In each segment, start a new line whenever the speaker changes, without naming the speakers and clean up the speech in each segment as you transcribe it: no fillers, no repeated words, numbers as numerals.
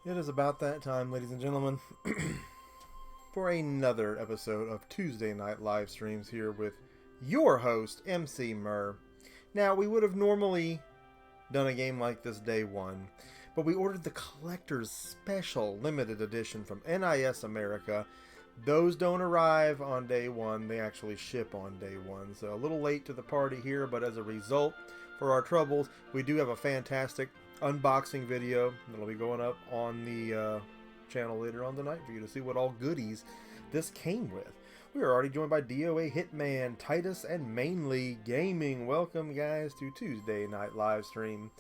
It is about that time, ladies and gentlemen, for another episode of Tuesday Night Live Streams here with your host, Emceemur. Now, we would have normally done a game like this day one, but we ordered the Collector's Special Limited Edition from NIS America. Those don't arrive on day one, they actually ship on day one. So a little late to the party here, but as a result, for our troubles, we do have a fantastic unboxing video that'll be going up on the channel later on tonight for you to see what all goodies this came with. We are already joined by DOA Hitman, Titus, and Mainly Gaming. Welcome, guys, to Tuesday Night Live Stream.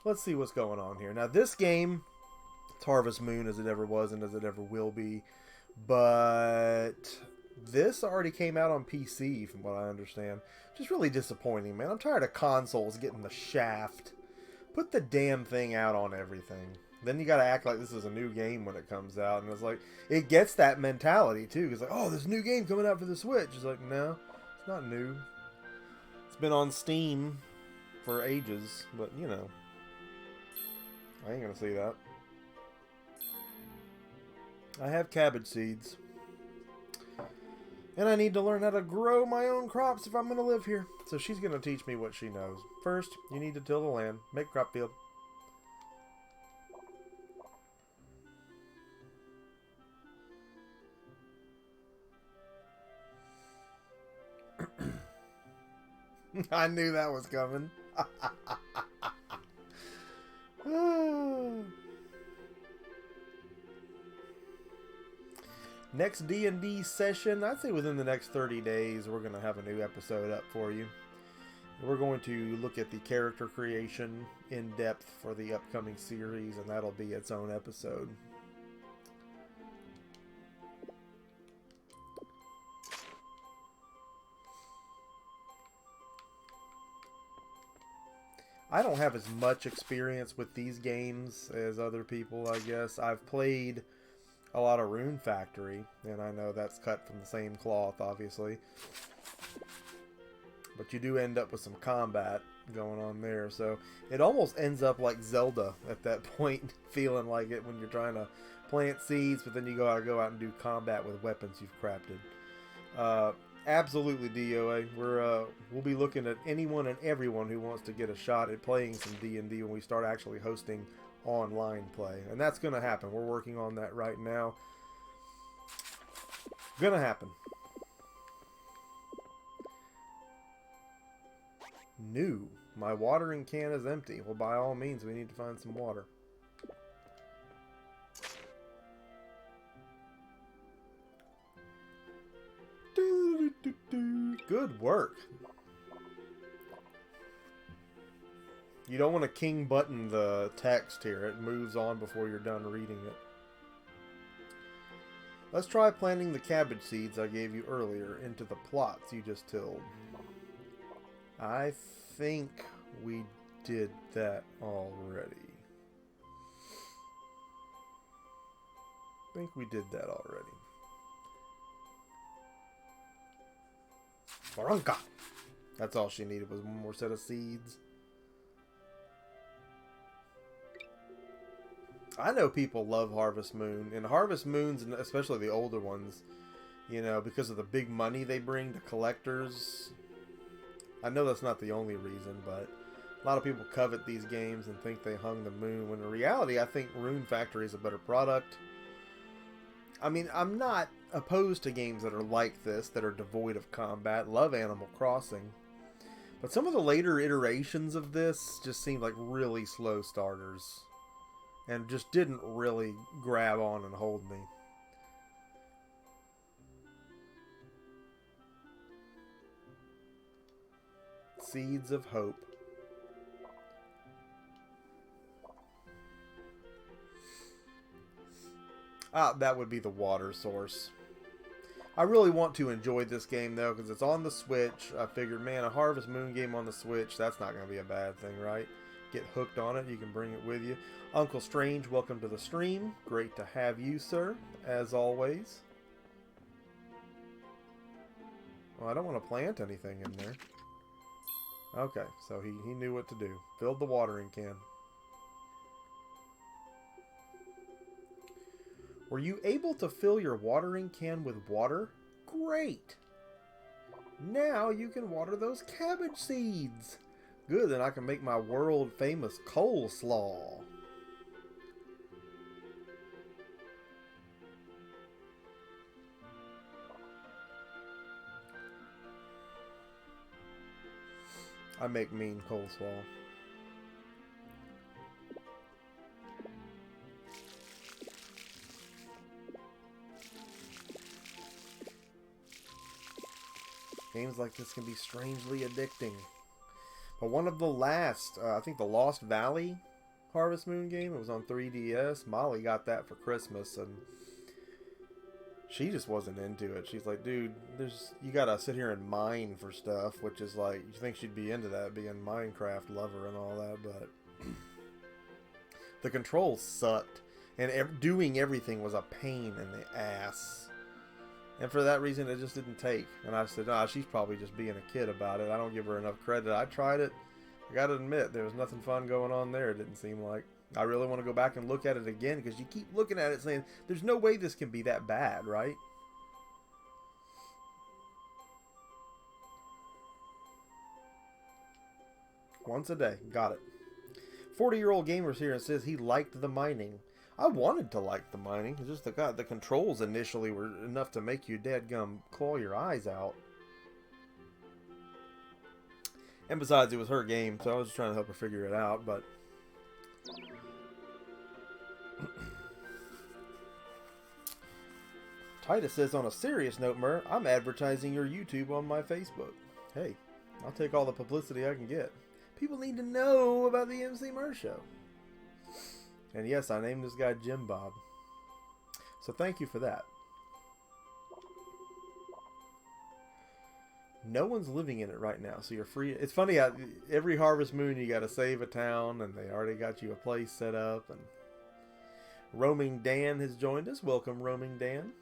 Let's see what's going on here. Now, this game, it's Harvest Moon as it ever was and as it ever will be, but this already came out on PC from what I understand. Just really disappointing, man. I'm tired of consoles getting the shaft. Put the damn thing out on everything. Then you gotta act like this is a new game when it comes out. And it's like, it gets that mentality too. It's like, oh, this new game coming out for the Switch. It's like, no, it's not new. It's been on Steam for ages. But, you know, I ain't gonna see that. I have cabbage seeds. And I need to learn how to grow my own crops if I'm going to live here. So she's going to teach me what she knows. First, you need to till the land. Make crop field. I knew that was coming. Next D&D session, I'd say within the next 30 days, we're going to have a new episode up for you. We're going to look at the character creation in depth for the upcoming series, and that'll be its own episode. I don't have as much experience with these games as other people, I guess. I've played a lot of Rune Factory, and I know that's cut from the same cloth, obviously. But you do end up with some combat going on there, so it almost ends up like Zelda at that point, feeling like it when you're trying to plant seeds, but then you gotta go out and do combat with weapons you've crafted. Absolutely, DOA. We'll be looking at anyone and everyone who wants to get a shot at playing some D&D when we start actually hosting online play, and that's gonna happen. We're working on that right now. Gonna happen. New. My watering can is empty. Well, by all means, we need to find some water. Good work. You don't want to king button the text here. It moves on before you're done reading it. Let's try planting the cabbage seeds I gave you earlier into the plots you just tilled. I think we did that already. Baranka! That's all she needed was one more set of seeds. I know people love Harvest Moon, and Harvest Moons, especially the older ones, you know, because of the big money they bring to collectors. I know that's not the only reason, but a lot of people covet these games and think they hung the moon, when in reality, I think Rune Factory is a better product. I mean, I'm not opposed to games that are like this, that are devoid of combat. Love Animal Crossing. But some of the later iterations of this just seemed like really slow starters, and just didn't really grab on and hold me. Seeds of Hope. Ah, that would be the water source. I really want to enjoy this game, though, because it's on the Switch. I figured, man, a Harvest Moon game on the Switch, that's not going to be a bad thing, right? Get hooked on it, you can bring it with you. Uncle Strange, welcome to the stream. Great to have you, sir, as always. Well, I don't want to plant anything in there. Okay, so he knew what to do. Filled the watering can. Were you able to fill your watering can with water? Great! Now you can water those cabbage seeds. Good, then I can make my world famous coleslaw. I make mean coleslaw. Games like this can be strangely addicting. But one of the last, I think the Lost Valley Harvest Moon game, it was on 3DS. Molly got that for Christmas, and she just wasn't into it. She's like, dude, you gotta sit here and mine for stuff, which is like, you think she'd be into that, being a Minecraft lover and all that, but the controls sucked, and doing everything was a pain in the ass. And for that reason, it just didn't take. And I said, nah, she's probably just being a kid about it. I don't give her enough credit. I tried it. I gotta admit, there was nothing fun going on there, it didn't seem like. I really want to go back and look at it again, because you keep looking at it saying, there's no way this can be that bad, right? Once a day. Got it. 40-year-old gamer's here and says he liked the mining. I wanted to like the mining. It's just the controls initially were enough to make you dadgum claw your eyes out. And besides, it was her game, so I was just trying to help her figure it out, but... Titus says, on a serious note, Mur, I'm advertising your YouTube on my Facebook. Hey, I'll take all the publicity I can get. People need to know about the Emceemur show. And yes, I named this guy Jim Bob. So thank you for that. No one's living in it right now, so you're free. It's funny, every Harvest Moon you gotta save a town, and they already got you a place set up. And Roaming Dan has joined us. Welcome, Roaming Dan.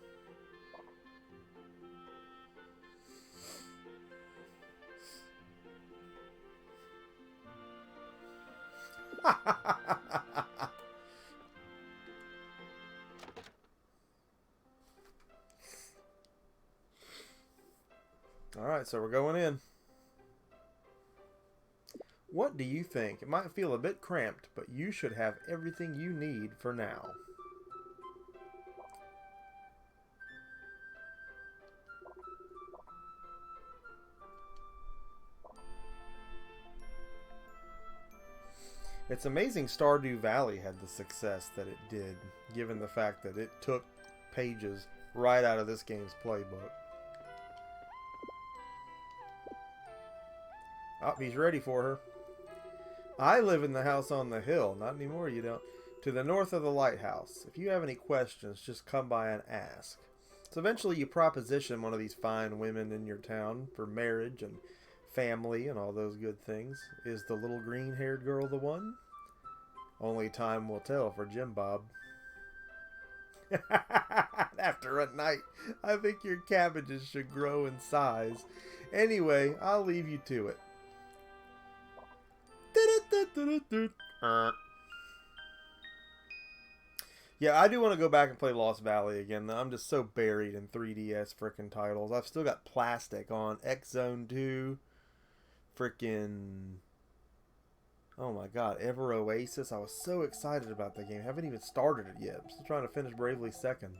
Alright, so we're going in. What do you think? It might feel a bit cramped, but you should have everything you need for now. It's amazing Stardew Valley had the success that it did, given the fact that it took pages right out of this game's playbook. Oh, he's ready for her. I live in the house on the hill. Not anymore, you don't. To the north of the lighthouse. If you have any questions, just come by and ask. So eventually you proposition one of these fine women in your town for marriage and family and all those good things. Is the little green-haired girl the one? Only time will tell for Jim Bob. After a night, I think your cabbages should grow in size. Anyway, I'll leave you to it. Yeah, I do want to go back and play Lost Valley again. I'm just so buried in 3DS frickin' titles. I've still got Plastic on X Zone 2. Frickin'... Oh my god, Ever Oasis. I was so excited about that game. I haven't even started it yet. I'm still trying to finish Bravely Second.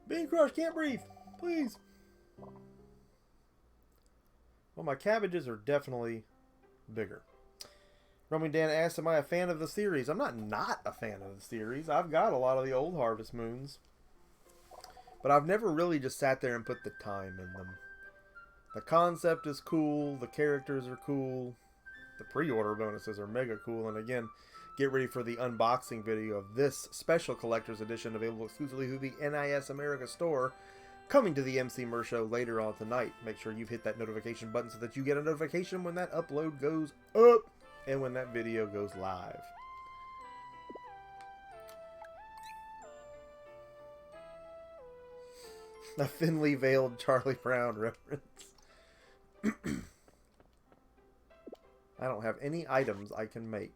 Bean Crush, can't breathe. Please. Well, my cabbages are definitely bigger. Roaming Dan asked, am I a fan of the series? I'm not a fan of the series. I've got a lot of the old Harvest Moons. But I've never really just sat there and put the time in them. The concept is cool. The characters are cool. The pre-order bonuses are mega cool. And again, get ready for the unboxing video of this special collector's edition available exclusively through the NIS America store, coming to the Emceemur show later on tonight. Make sure you've hit that notification button so that you get a notification when that upload goes up and when that video goes live. A thinly veiled Charlie Brown reference. I don't have any items I can make.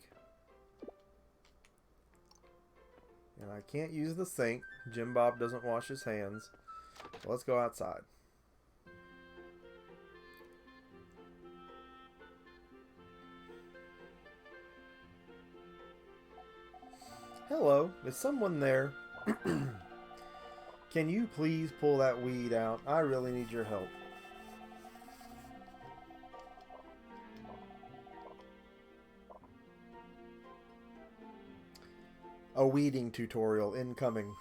And I can't use the sink. Jim Bob doesn't wash his hands. So let's go outside. Hello, is someone there? Can you please pull that weed out? I really need your help. A weeding tutorial incoming.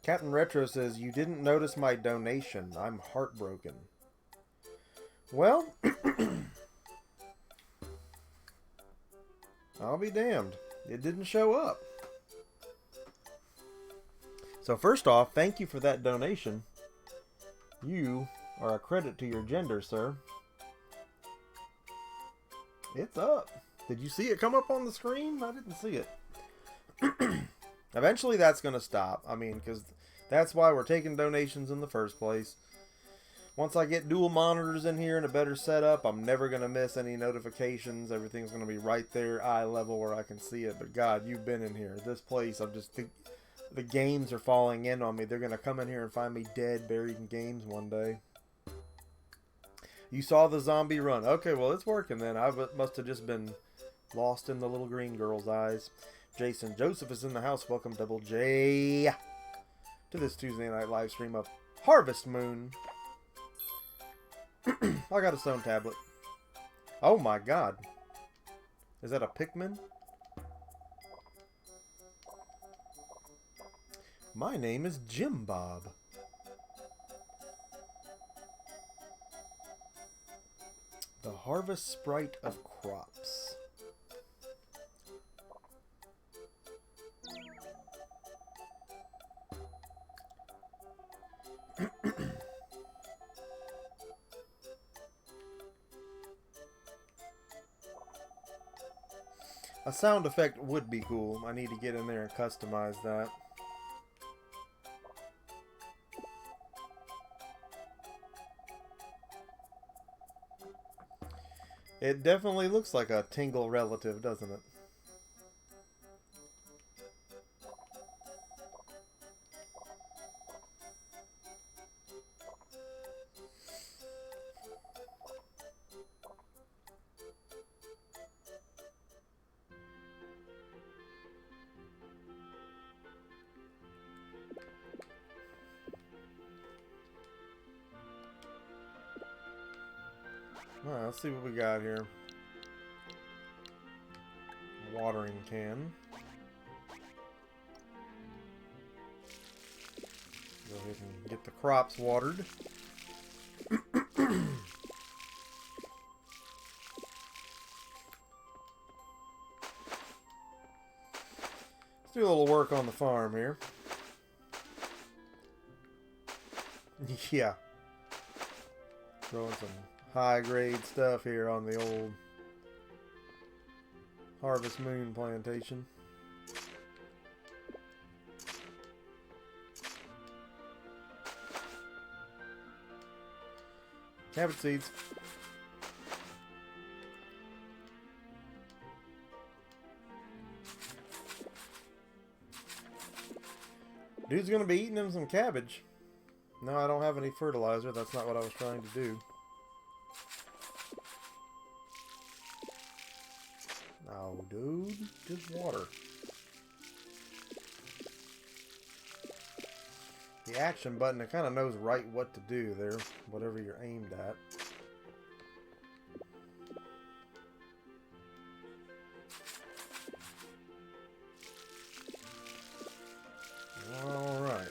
Captain Retro says, you didn't notice my donation. I'm heartbroken. Well, I'll be damned. It didn't show up. So first off, thank you for that donation. You are a credit to your gender, sir. It's up. Did you see it come up on the screen? I didn't see it. Eventually that's going to stop. I mean, because that's why we're taking donations in the first place. Once I get dual monitors in here and a better setup, I'm never going to miss any notifications. Everything's going to be right there, eye level, where I can see it. But God, you've been in here. This place, the games are falling in on me. They're going to come in here and find me dead, buried in games one day. You saw the zombie run. Okay, well, it's working then. I must have just been lost in the little green girl's eyes. Jason Joseph is in the house. Welcome, Double J, to this Tuesday night live stream of Harvest Moon. I got a stone tablet. Oh my God. Is that a Pikmin? My name is Jim Bob. The Harvest Sprite of Crops. A sound effect would be cool. I need to get in there and customize that. It definitely looks like a Tingle relative, doesn't it? Alright, let's see what we got here. Watering can. Go ahead and get the crops watered. Let's do a little work on the farm here. Yeah. Throwing some high grade stuff here on the old Harvest Moon plantation. Cabbage seeds. Dude's gonna be eating him some cabbage. No, I don't have any fertilizer. That's not what I was trying to do. No, dude. Just water. The action button, it kind of knows right what to do there. Whatever you're aimed at. Alright.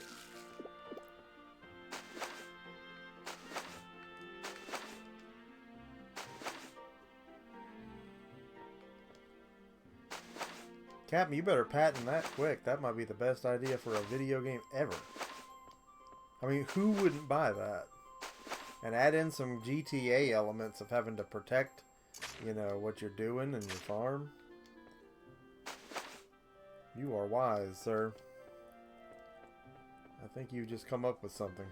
Captain, you better patent that quick. That might be the best idea for a video game ever. I mean, who wouldn't buy that? And add in some GTA elements of having to protect, you know, what you're doing in your farm. You are wise, sir. I think you just come up with something.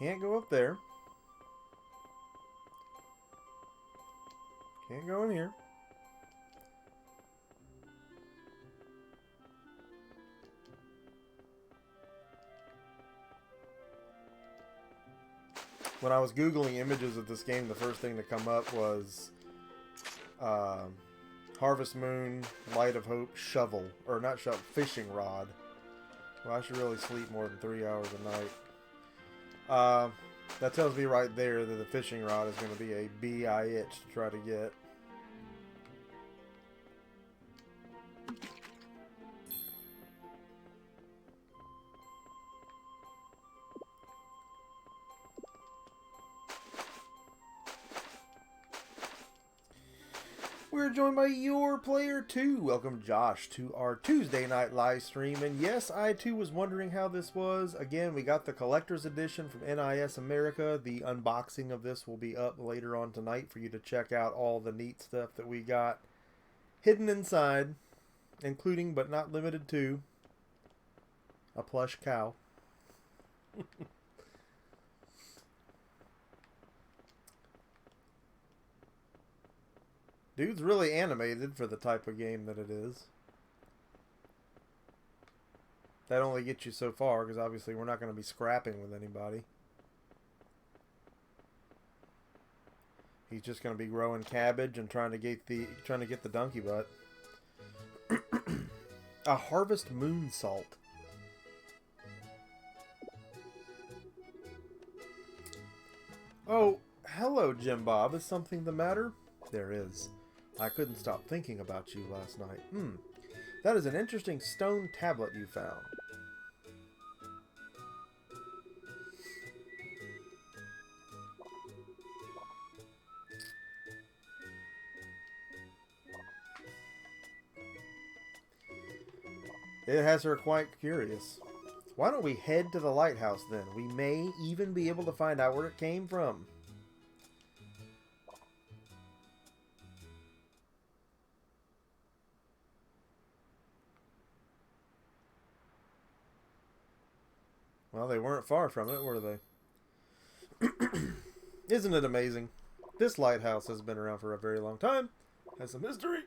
Can't go up there. Can't go in here. When I was Googling images of this game, the first thing to come up was Harvest Moon, Light of Hope, shovel. Or not shovel, fishing rod. Well, I should really sleep more than 3 hours a night. That tells me right there that the fishing rod is going to be a bitch to try to get. We're joined by your player 2. Welcome, Josh, to our Tuesday night live stream. And yes, I too was wondering how this was. Again, we got the collector's edition from NIS America. The unboxing of this will be up later on tonight for you to check out all the neat stuff that we got hidden inside, including but not limited to a plush cow. Dude's really animated for the type of game that it is. That only gets you so far, because obviously we're not going to be scrapping with anybody. He's just going to be growing cabbage and trying to get the donkey butt. A harvest moon salt. Oh, hello, Jim Bob. Is something the matter? There is. I couldn't stop thinking about you last night. That is an interesting stone tablet you found. It has her quite curious. Why don't we head to the lighthouse then? We may even be able to find out where it came from. Well, they weren't far from it, were they? Isn't it amazing? This lighthouse has been around for a very long time. Has some history.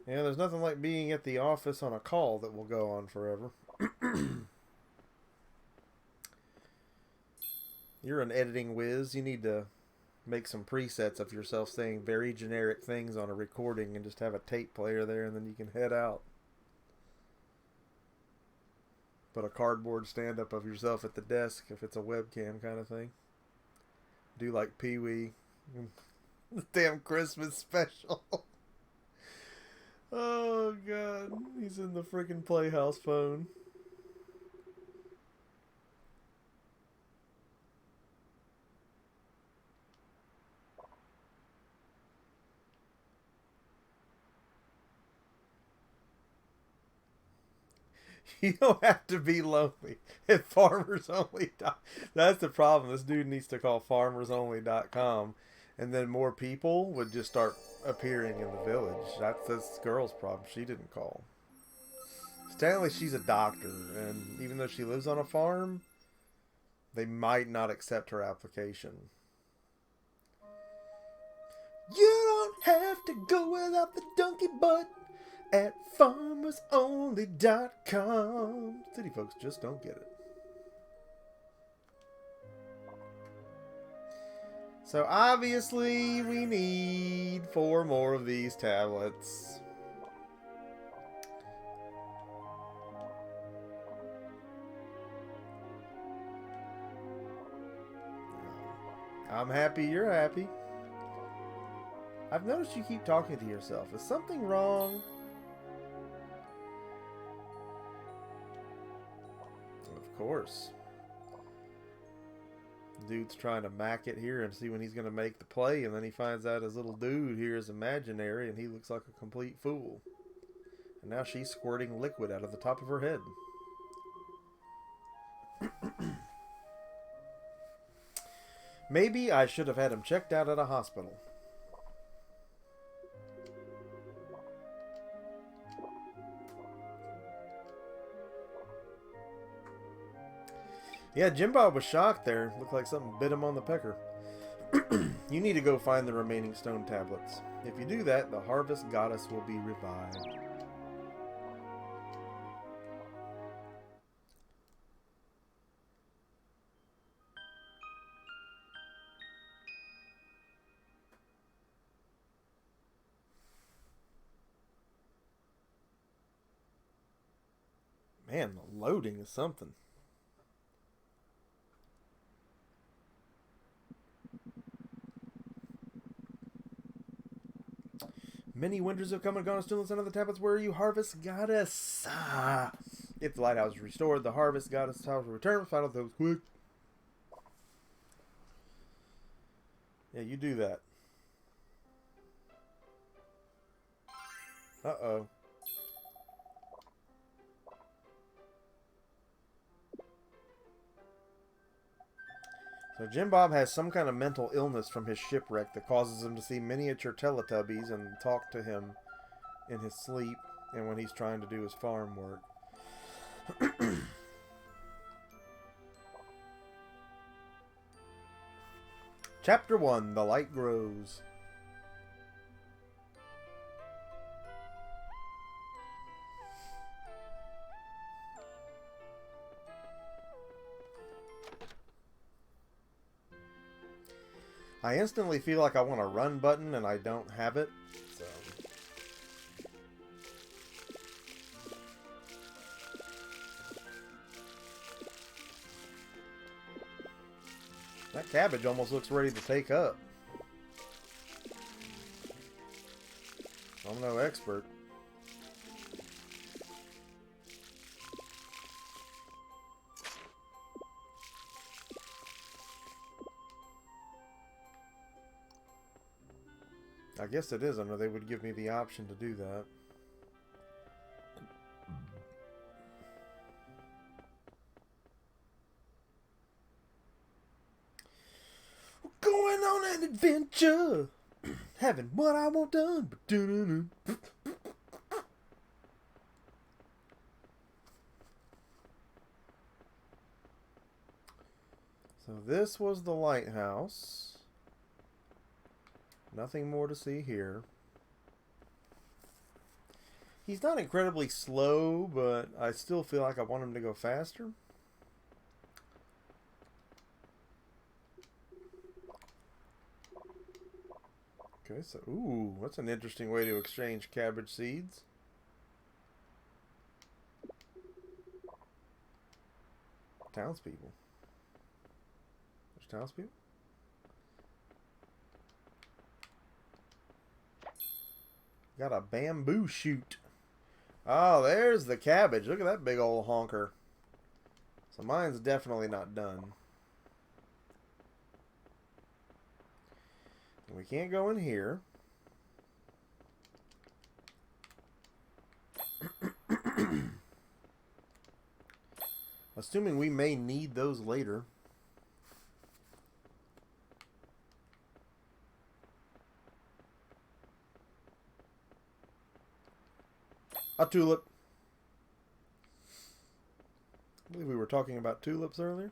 Yeah, there's nothing like being at the office on a call that will go on forever. You're an editing whiz. You need to make some presets of yourself saying very generic things on a recording and just have a tape player there, and then you can head out. Put a cardboard stand-up of yourself at the desk if it's a webcam kind of thing. Do like Pee-wee. Damn Christmas special. Oh, God. He's in the freaking Playhouse phone. You don't have to be lonely at farmersonly.com. That's the problem. This dude needs to call farmersonly.com. And then more people would just start appearing in the village. That's this girl's problem. She didn't call. Technically, she's a doctor. And even though she lives on a farm, they might not accept her application. You don't have to go without the donkey butt at farmersonly.com. City folks just don't get it. So obviously we need 4 more of these tablets. I'm happy you're happy. I've noticed you keep talking to yourself. Is something wrong? Of course. Dude's trying to mac it here and see when he's going to make the play, and then he finds out his little dude here is imaginary, and he looks like a complete fool. And now she's squirting liquid out of the top of her head. Maybe I should have had him checked out at a hospital. Yeah, Jim Bob was shocked there. Looked like something bit him on the pecker. You need to go find the remaining stone tablets. If you do that, the harvest goddess will be revived. Man, the loading is something. Many winters have come and gone, still none of the tablets. Where are you, harvest goddess? Ah. If the lighthouse is restored, the harvest goddess house will return. Find out those quick. Yeah, you do that. Uh-oh. So Jim Bob has some kind of mental illness from his shipwreck that causes him to see miniature Teletubbies and talk to him in his sleep and when he's trying to do his farm work. Chapter 1, The Light Grows. I instantly feel like I want a run button and I don't have it, so... That cabbage almost looks ready to take up. I'm no expert. I guess it is, or they would give me the option to do that. We're going on an adventure, having what I want done. So this was the lighthouse. Nothing more to see here. He's not incredibly slow, but I still feel like I want him to go faster. Okay, so, ooh, that's an interesting way to exchange cabbage seeds. Townspeople. There's townspeople? Got a bamboo shoot. Oh, there's the cabbage. Look at that big old honker. So mine's definitely not done. We can't go in here. Assuming we may need those later. A tulip. I believe we were talking about tulips earlier.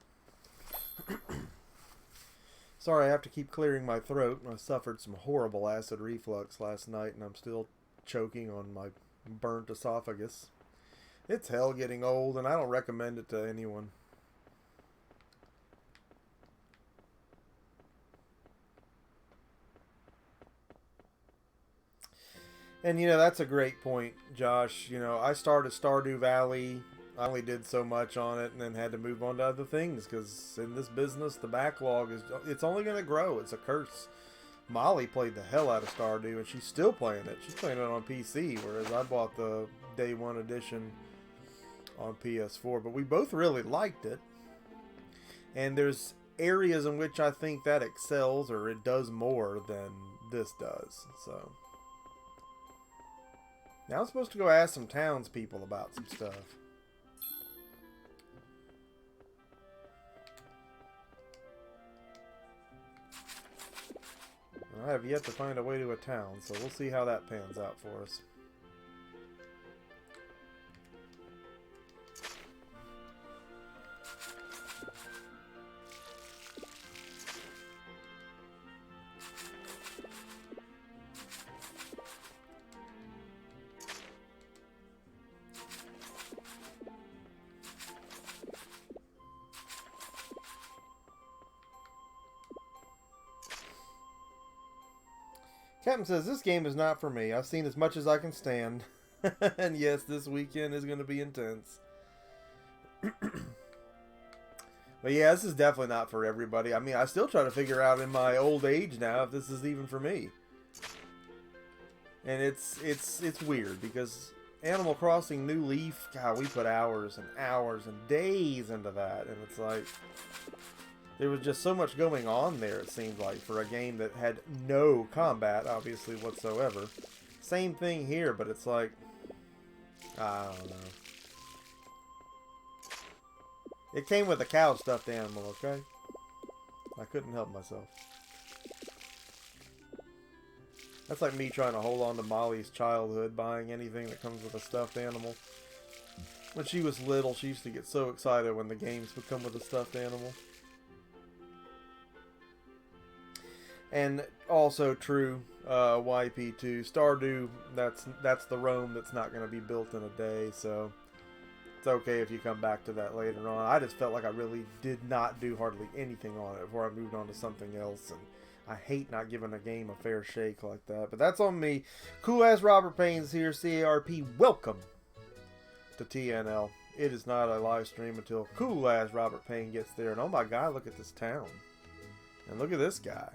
Sorry, I have to keep clearing my throat. I suffered some horrible acid reflux last night, and I'm still choking on my burnt esophagus. It's hell getting old, and I don't recommend it to anyone. And, you know, that's a great point, Josh. You know, I started Stardew Valley. I only did so much on it and then had to move on to other things because in this business, the backlog it's only going to grow. It's a curse. Molly played the hell out of Stardew, and she's still playing it. She's playing it on PC, whereas I bought the Day 1 edition on PS4. But we both really liked it. And there's areas in which I think that excels, or it does more than this does. So now I'm supposed to go ask some townspeople about some stuff. I have yet to find a way to a town, so we'll see how that pans out for us. Captain says, this game is not for me. I've seen as much as I can stand. And yes, this weekend is going to be intense. But yeah, this is definitely not for everybody. I mean, I still try to figure out in my old age now if this is even for me. And it's weird because Animal Crossing New Leaf, God, we put hours and hours and days into that. And it's like, there was just so much going on there, it seemed like, for a game that had no combat, obviously, whatsoever. Same thing here, but it's like, I don't know. It came with a cow stuffed animal, okay? I couldn't help myself. That's like me trying to hold on to Molly's childhood, buying anything that comes with a stuffed animal. When she was little, she used to get so excited when the games would come with a stuffed animal. And also true, YP2, Stardew, that's the Rome that's not going to be built in a day, so it's okay if you come back to that later on. I just felt like I really did not do hardly anything on it before I moved on to something else, and I hate not giving a game a fair shake like that. But that's on me. Cool Ass Robert Payne's here, CARP, welcome to TNL. It is not a live stream until Cool Ass Robert Payne gets there, and oh my god, look at this town. And look at this guy.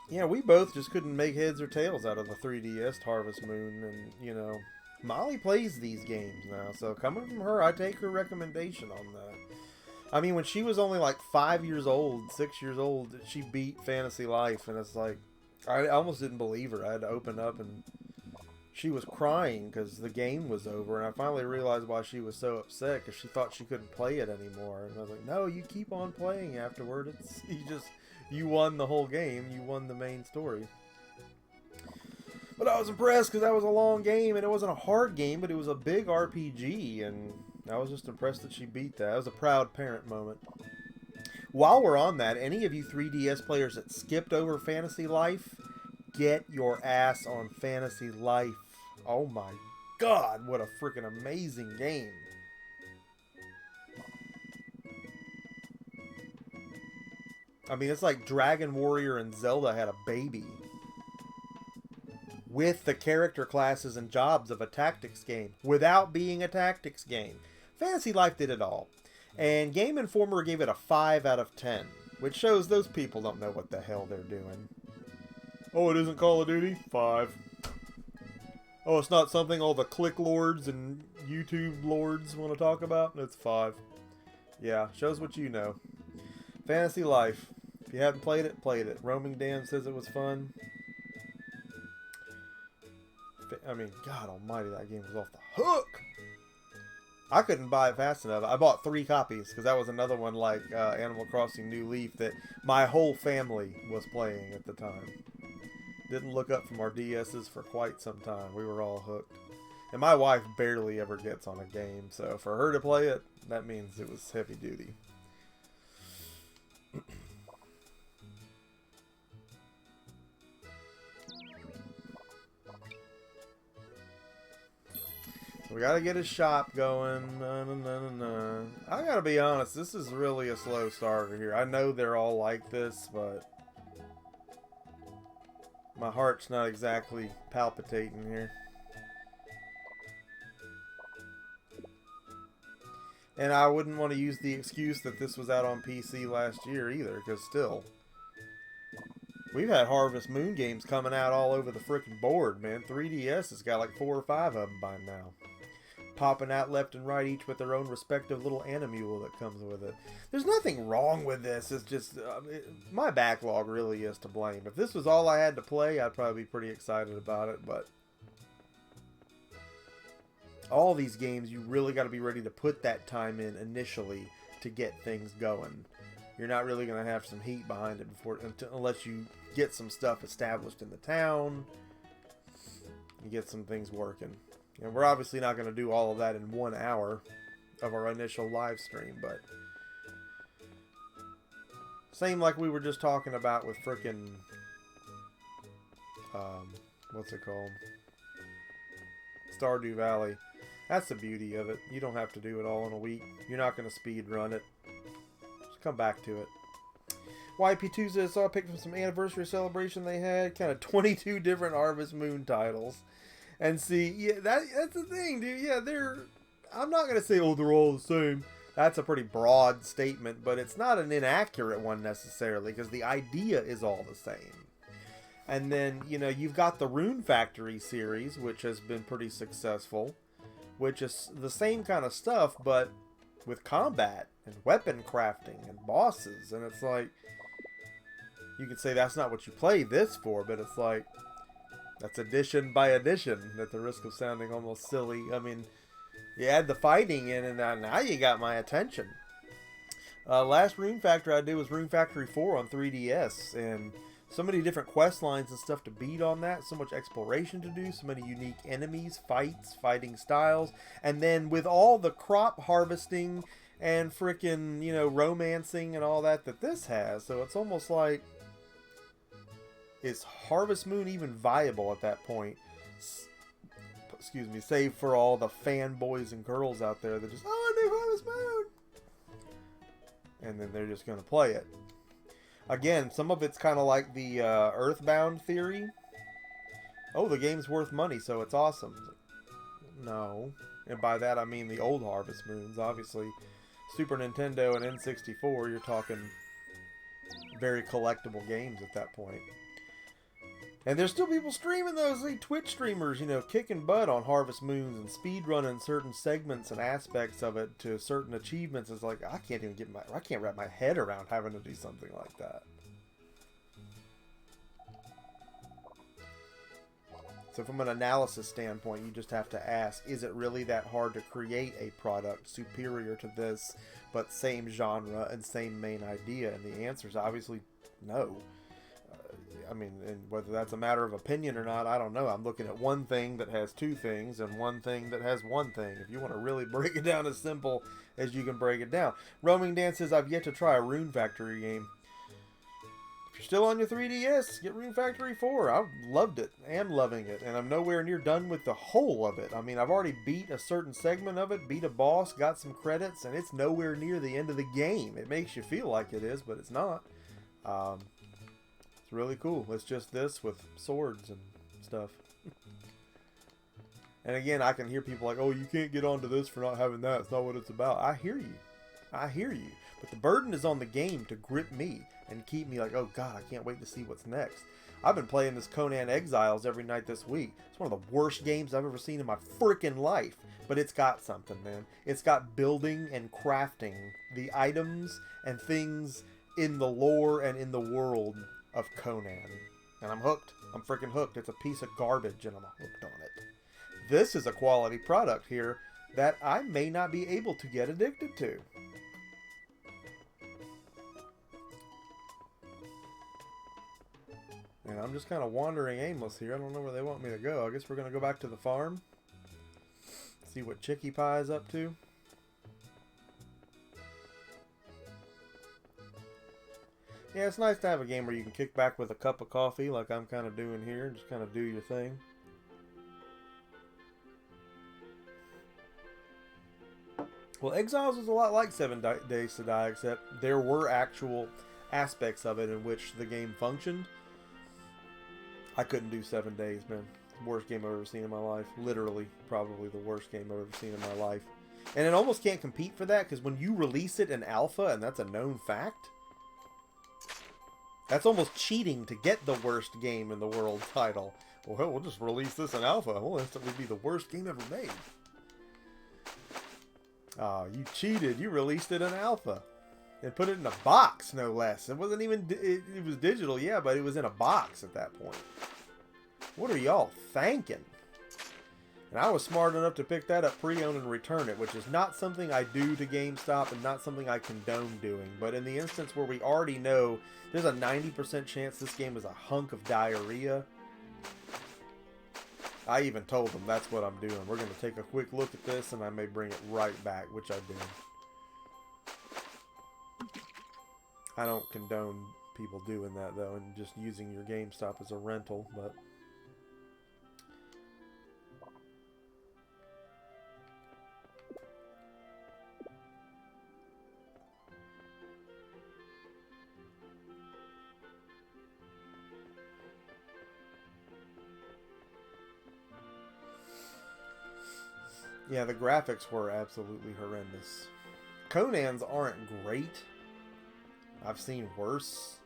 Yeah, we both just couldn't make heads or tails out of the 3DS Harvest Moon, and, you know, Molly plays these games now, so coming from her, I take her recommendation on that. I mean, when she was only like 5 years old, 6 years old, she beat Fantasy Life, and it's like, I almost didn't believe her. I had to open up, and she was crying because the game was over, and I finally realized why she was so upset, because she thought she couldn't play it anymore, and I was like, no, you keep on playing afterward. You won the whole game. You won the main story. But I was impressed because that was a long game, and it wasn't a hard game, but it was a big RPG, and I was just impressed that she beat that. It was a proud parent moment. While we're on that, any of you 3DS players that skipped over Fantasy Life, get your ass on Fantasy Life. Oh my god, what a freaking amazing game. I mean, it's like Dragon Warrior and Zelda had a baby. With the character classes and jobs of a tactics game. Without being a tactics game. Fantasy Life did it all. And Game Informer gave it a 5 out of 10. Which shows those people don't know what the hell they're doing. Oh, it isn't Call of Duty? 5. Oh, it's not something all the click lords and YouTube lords want to talk about? It's 5. Yeah, shows what you know. Fantasy Life. If you haven't played it, played it. Roaming Dan says it was fun. I mean, God almighty, that game was off the hook! I couldn't buy it fast enough. I bought 3 copies, because that was another one like Animal Crossing New Leaf that my whole family was playing at the time. Didn't look up from our DSs for quite some time. We were all hooked. And my wife barely ever gets on a game, so for her to play it, that means it was heavy duty. We gotta get a shop going. I gotta be honest, this is really a slow starter here. I know they're all like this, but my heart's not exactly palpitating here. And I wouldn't want to use the excuse that this was out on PC last year either, because still, We've had Harvest Moon games coming out all over the frickin' board, man. 3DS has got like 4 or 5 of them by now. Popping out left and right, each with their own respective little animule that comes with it. There's nothing wrong with this. It's just my backlog really is to blame. If this was all I had to play, I'd probably be pretty excited about it. But all these games, you really got to be ready to put that time in initially to get things going. You're not really going to have some heat behind it unless you get some stuff established in the town. You get some things working. And we're obviously not going to do all of that in 1 hour of our initial live stream, but same like we were just talking about with frickin' what's it called? Stardew Valley. That's the beauty of it. You don't have to do it all in a week. You're not going to speed run it. Just come back to it. YP Tuesday, so I picked up some anniversary celebration they had. Kind of 22 different Harvest Moon titles. And see, yeah, that's the thing, dude. Yeah, I'm not going to say, oh, they're all the same. That's a pretty broad statement, but it's not an inaccurate one necessarily, because the idea is all the same. And then, you know, you've got the Rune Factory series, which has been pretty successful, which is the same kind of stuff, but with combat and weapon crafting and bosses. And it's like, you could say that's not what you play this for, but it's like, that's addition by addition, at the risk of sounding almost silly. I mean, you add the fighting in, and now you got my attention. Last Rune Factory I did was Rune Factory 4 on 3DS, and so many different quest lines and stuff to beat on that, so much exploration to do, so many unique enemies, fights, fighting styles, and then with all the crop harvesting and frickin', you know, romancing and all that this has, so it's almost like, is Harvest Moon even viable at that point? Excuse me, save for all the fanboys and girls out there that just, oh, a new Harvest Moon! And then they're just going to play it. Again, some of it's kind of like the Earthbound theory. Oh, the game's worth money, so it's awesome. No. And by that I mean the old Harvest Moons. Obviously, Super Nintendo and N64, you're talking very collectible games at that point. And there's still people streaming those, like Twitch streamers, you know, kicking butt on Harvest Moons and speedrunning certain segments and aspects of it to certain achievements. It's like, I can't wrap my head around having to do something like that. So from an analysis standpoint, you just have to ask, is it really that hard to create a product superior to this, but same genre and same main idea? And the answer is obviously no. I mean, and whether that's a matter of opinion or not, I don't know. I'm looking at one thing that has two things and one thing that has one thing. If you want to really break it down as simple as you can break it down. Roaming Dan says, I've yet to try a Rune Factory game. If you're still on your 3DS, get Rune Factory 4. I've loved it and loving it. And I'm nowhere near done with the whole of it. I mean, I've already beat a certain segment of it, beat a boss, got some credits, and it's nowhere near the end of the game. It makes you feel like it is, but it's not. Really cool. It's just this with swords and stuff. And again, I can hear people like, oh, you can't get onto this for not having that. It's not what it's about. I hear you. I hear you. But the burden is on the game to grip me and keep me like, oh god, I can't wait to see what's next. I've been playing this Conan Exiles every night this week. It's one of the worst games I've ever seen in my freaking life. But it's got something, man. It's got building and crafting the items and things in the lore and in the world of Conan. And I'm hooked. I'm freaking hooked. It's a piece of garbage and I'm hooked on it. This is a quality product here that I may not be able to get addicted to. And I'm just kind of wandering aimless here. I don't know where they want me to go. I guess we're going to go back to the farm. See what Chicky Pie is up to. Yeah, it's nice to have a game where you can kick back with a cup of coffee like I'm kind of doing here and just kind of do your thing. Well, Exiles was a lot like 7 Days to Die, except there were actual aspects of it in which the game functioned. I couldn't do 7 days, man. Worst game I've ever seen in my life. Literally, probably the worst game I've ever seen in my life. And it almost can't compete for that, because when you release it in alpha, and that's a known fact, That's almost cheating to get the worst game in the world title. Well, hell, we'll just release this in alpha. We'll instantly be the worst game ever made. Oh, you cheated. You released it in alpha. And put it in a box, no less. It wasn't even... It was digital, yeah, but it was in a box at that point. What are y'all thinking? And I was smart enough to pick that up pre-owned and return it, which is not something I do to GameStop and not something I condone doing. But in the instance where we already know there's a 90% chance this game is a hunk of diarrhea, I even told them that's what I'm doing. We're going to take a quick look at this and I may bring it right back, which I did. I don't condone people doing that though and just using your GameStop as a rental, but... Yeah, the graphics were absolutely horrendous. Conan's aren't great. I've seen worse.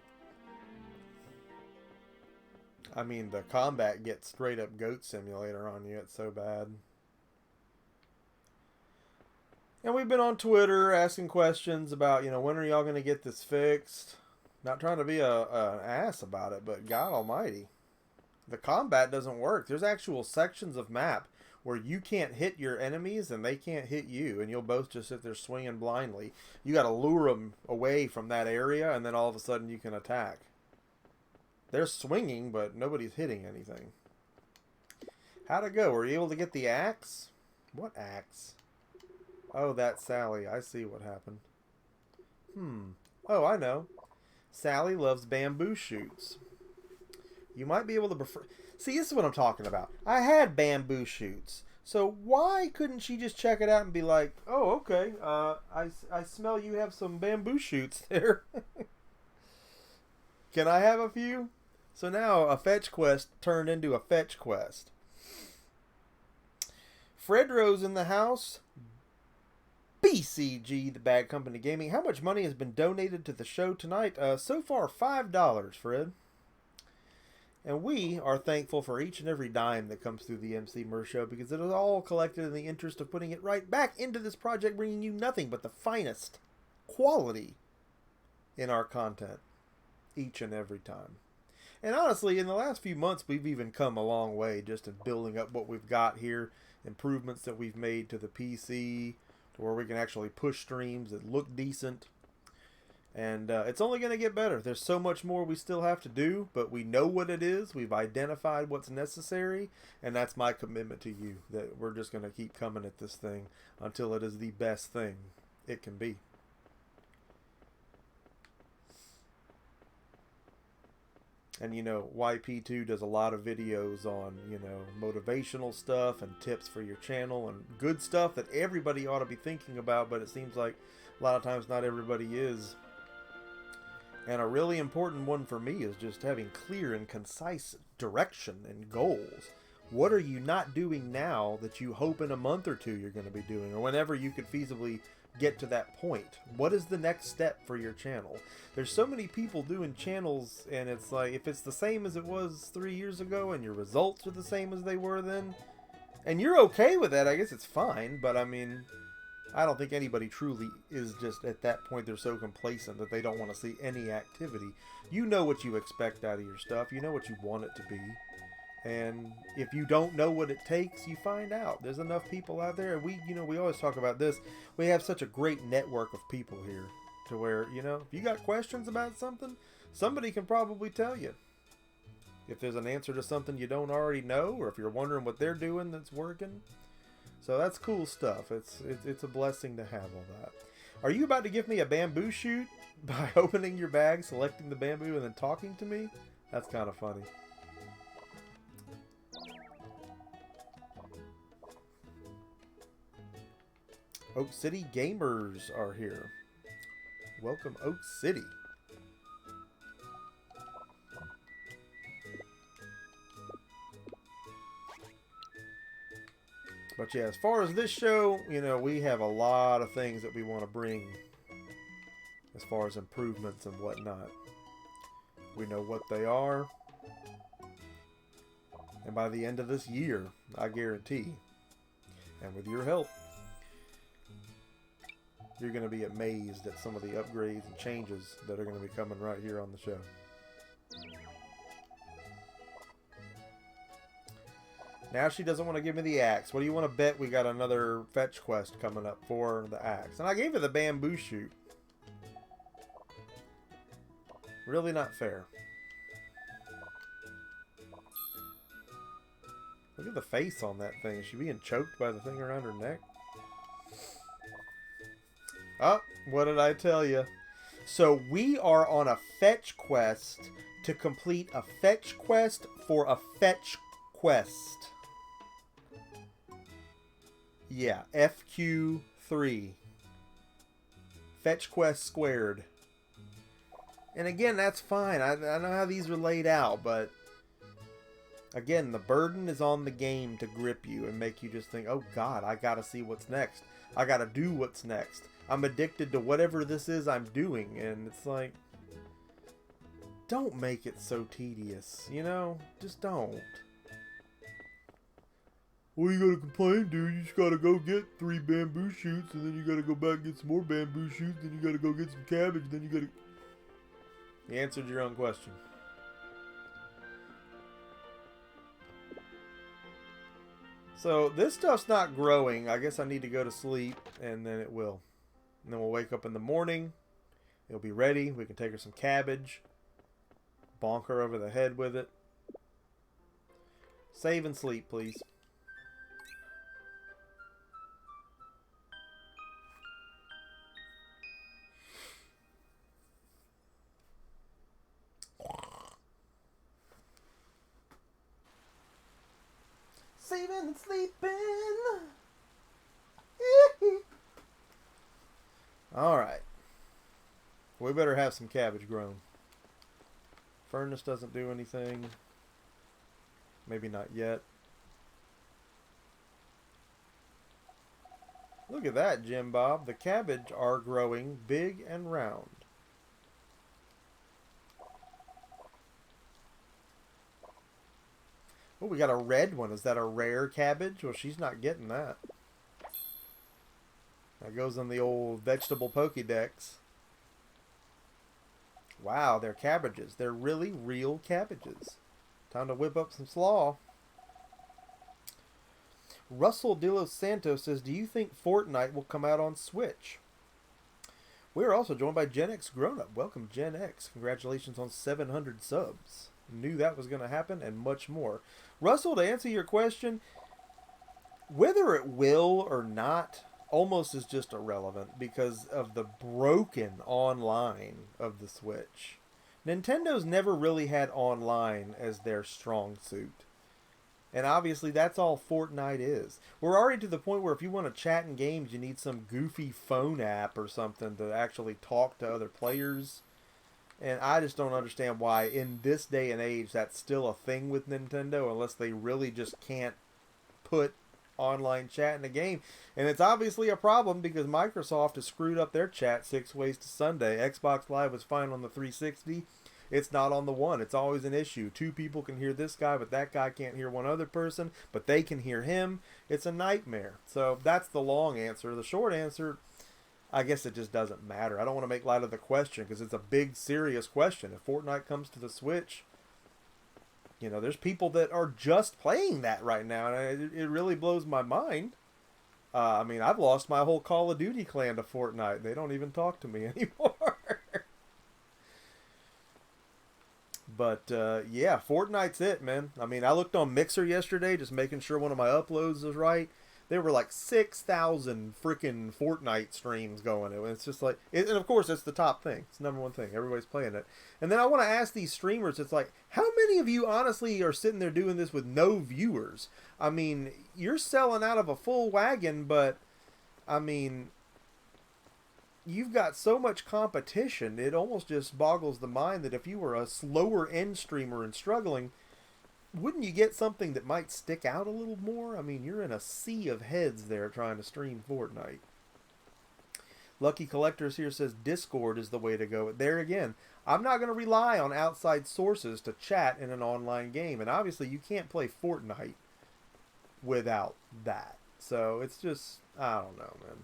I mean, the combat gets straight up Goat Simulator on you. It's so bad. And we've been on Twitter asking questions about, you know, when are y'all going to get this fixed? Not trying to be an ass about it, but God almighty. The combat doesn't work. There's actual sections of map where you can't hit your enemies and they can't hit you, and you'll both just sit there swinging blindly. You got to lure them away from that area, and then all of a sudden you can attack. They're swinging, but nobody's hitting anything. How'd it go? Were you able to get the axe? What axe? Oh, that's Sally. I see what happened. Oh, I know. Sally loves bamboo shoots. You might be able to prefer... See, this is what I'm talking about. I had bamboo shoots. So why couldn't she just check it out and be like, oh, okay, I smell you have some bamboo shoots there. Can I have a few? So now a fetch quest turned into a fetch quest. Fredro's in the house. BCG, the Bad Company Gaming. How much money has been donated to the show tonight? So far, $5, Fred. And we are thankful for each and every dime that comes through the Emceemur show, because it is all collected in the interest of putting it right back into this project, bringing you nothing but the finest quality in our content each and every time. And honestly, in the last few months, we've even come a long way just in building up what we've got here, improvements that we've made to the PC, to where we can actually push streams that look decent. And it's only going to get better. There's so much more we still have to do, but we know what it is. We've identified what's necessary, and that's my commitment to you, that we're just going to keep coming at this thing until it is the best thing it can be. And, you know, YP2 does a lot of videos on, you know, motivational stuff and tips for your channel and good stuff that everybody ought to be thinking about, but it seems like a lot of times not everybody is. And a really important one for me is just having clear and concise direction and goals. What are you not doing now that you hope in a month or two you're going to be doing, or whenever you could feasibly get to that point? What is the next step for your channel? There's so many people doing channels, and it's like, if it's the same as it was 3 years ago and your results are the same as they were then, and you're okay with that, I guess it's fine. But I mean, I don't think anybody truly is just at that point. They're so complacent that they don't want to see any activity. You know what you expect out of your stuff. You know what you want it to be. And if you don't know what it takes, you find out. There's enough people out there. And we always talk about this. We have such a great network of people here to where, you know, if you got questions about something, somebody can probably tell you. If there's an answer to something you don't already know, or if you're wondering what they're doing that's working. So that's cool stuff. It's a blessing to have all that. Are you about to give me a bamboo shoot by opening your bag, selecting the bamboo, and then talking to me? That's kind of funny. Oak City Gamers are here. Welcome, Oak City. But yeah, as far as this show, you know, we have a lot of things that we want to bring as far as improvements and whatnot. We know what they are. And by the end of this year, I guarantee, and with your help, you're going to be amazed at some of the upgrades and changes that are going to be coming right here on the show. Now she doesn't want to give me the axe. What do you want to bet we got another fetch quest coming up for the axe? And I gave her the bamboo shoot. Really not fair. Look at the face on that thing. Is she being choked by the thing around her neck? Oh, what did I tell you? So we are on a fetch quest to complete a fetch quest for a fetch quest. Yeah, FQ3. Fetch quest squared. And again, that's fine. I know how these are laid out, but again, the burden is on the game to grip you and make you just think, oh God, I gotta see what's next. I gotta do what's next. I'm addicted to whatever this is I'm doing. And it's like, don't make it so tedious, you know? Just don't. Well, you gotta complain, dude. You just gotta go get 3 bamboo shoots, and then you gotta go back and get some more bamboo shoots, then you gotta go get some cabbage, then you gotta... You answered your own question. So, this stuff's not growing. I guess I need to go to sleep, and then it will. And then we'll wake up in the morning. It'll be ready. We can take her some cabbage. Bonk her over the head with it. Save and sleep, please. Saving and sleeping. Alright. We better have some cabbage grown. Furnace doesn't do anything. Maybe not yet. Look at that, Jim Bob. The cabbage are growing big and round. Oh, we got a red one. Is that a rare cabbage? Well, she's not getting that. That goes on the old vegetable Pokédex. Wow, they're cabbages. They're really real cabbages. Time to whip up some slaw. Russell De Los Santos says, do you think Fortnite will come out on Switch? We're also joined by Gen X Grown Up. Welcome, Gen X. Congratulations on 700 subs. Knew that was going to happen and much more. Russell, to answer your question, whether it will or not almost is just irrelevant because of the broken online of the Switch. Nintendo's never really had online as their strong suit. And obviously that's all Fortnite is. We're already to the point where if you want to chat in games, you need some goofy phone app or something to actually talk to other players. And I just don't understand why in this day and age that's still a thing with Nintendo unless they really just can't put online chat in a game. And it's obviously a problem because Microsoft has screwed up their chat 6 ways to Sunday. Xbox Live was fine on the 360. It's not on the One. It's always an issue. 2 people can hear this guy, but that guy can't hear one other person, but they can hear him. It's a nightmare. So that's the long answer. The short answer, I guess it just doesn't matter. I don't want to make light of the question because it's a big, serious question. If Fortnite comes to the Switch, you know, there's people that are just playing that right now, and it really blows my mind. I mean, I've lost my whole Call of Duty clan to Fortnite. They don't even talk to me anymore. But, yeah, Fortnite's it, man. I mean, I looked on Mixer yesterday, just making sure one of my uploads was right. There were like 6,000 freaking Fortnite streams going. And it's just like, and of course, it's the top thing. It's the #1 thing. Everybody's playing it. And then I want to ask these streamers, it's like, how many of you honestly are sitting there doing this with no viewers? I mean, you're selling out of a full wagon, but, I mean, you've got so much competition, it almost just boggles the mind that if you were a slower end streamer and struggling, wouldn't you get something that might stick out a little more? I mean, you're in a sea of heads there trying to stream Fortnite. Lucky Collectors here says Discord is the way to go. There again, I'm not going to rely on outside sources to chat in an online game. And obviously, you can't play Fortnite without that. So it's just, I don't know, man.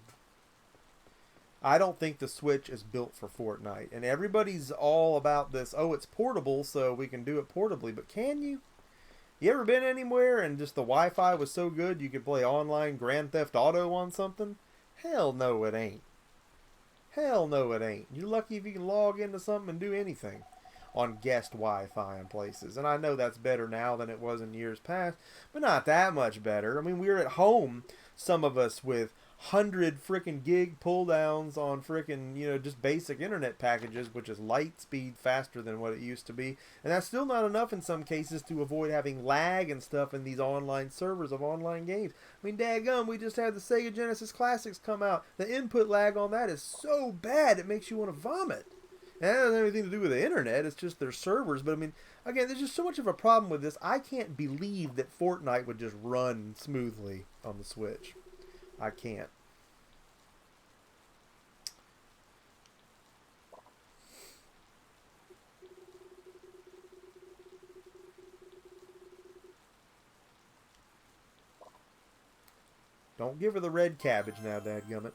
I don't think the Switch is built for Fortnite. And everybody's all about this, oh, it's portable, so we can do it portably. But can you? You ever been anywhere and just the Wi-Fi was so good you could play online Grand Theft Auto on something? Hell no, it ain't. Hell no, it ain't. You're lucky if you can log into something and do anything on guest Wi-Fi in places. And I know that's better now than it was in years past, but not that much better. I mean, we were at home, some of us, with 100 freaking gig pull downs on freaking, just basic internet packages, which is light speed faster than what it used to be. And that's still not enough in some cases to avoid having lag and stuff in these online servers of online games. I mean, daggum, we just had the Sega Genesis Classics come out. The input lag on that is so bad it makes you want to vomit. And that doesn't have anything to do with the internet, it's just their servers. But I mean, again, there's just so much of a problem with this. I can't believe that Fortnite would just run smoothly on the Switch. I can't. Don't give her the red cabbage now, dadgummit.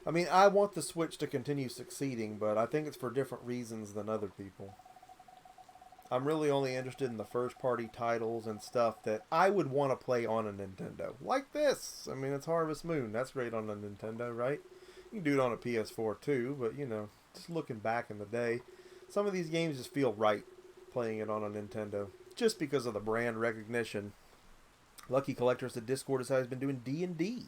I mean, I want the Switch to continue succeeding, but I think it's for different reasons than other people. I'm really only interested in the first-party titles and stuff that I would want to play on a Nintendo. Like this! I mean, it's Harvest Moon. That's great on a Nintendo, right? You can do it on a PS4 too, but, just looking back in the day, some of these games just feel right playing it on a Nintendo. Just because of the brand recognition. Lucky Collectors at Discord has been doing D&D.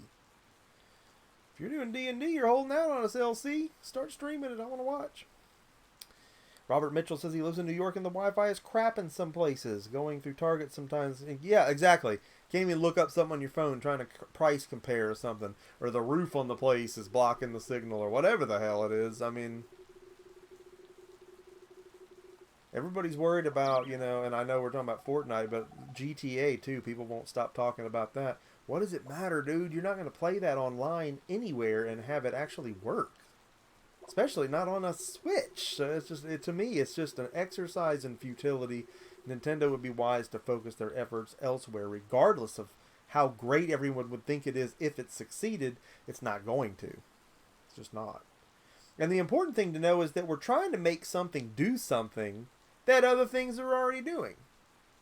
If you're doing D&D, you're holding out on us, LC. Start streaming it. I want to watch. Robert Mitchell says he lives in New York and the Wi-Fi is crap in some places. Going through Target sometimes. Yeah, exactly. Can't even look up something on your phone trying to price compare or something. Or the roof on the place is blocking the signal or whatever the hell it is. I mean, everybody's worried about, and I know we're talking about Fortnite, but GTA too. People won't stop talking about that. What does it matter, dude? You're not going to play that online anywhere and have it actually work. Especially not on a Switch. So it's just, to me, it's just an exercise in futility. Nintendo would be wise to focus their efforts elsewhere, regardless of how great everyone would think it is. If it succeeded, it's not going to. It's just not. And the important thing to know is that we're trying to make something do something that other things are already doing.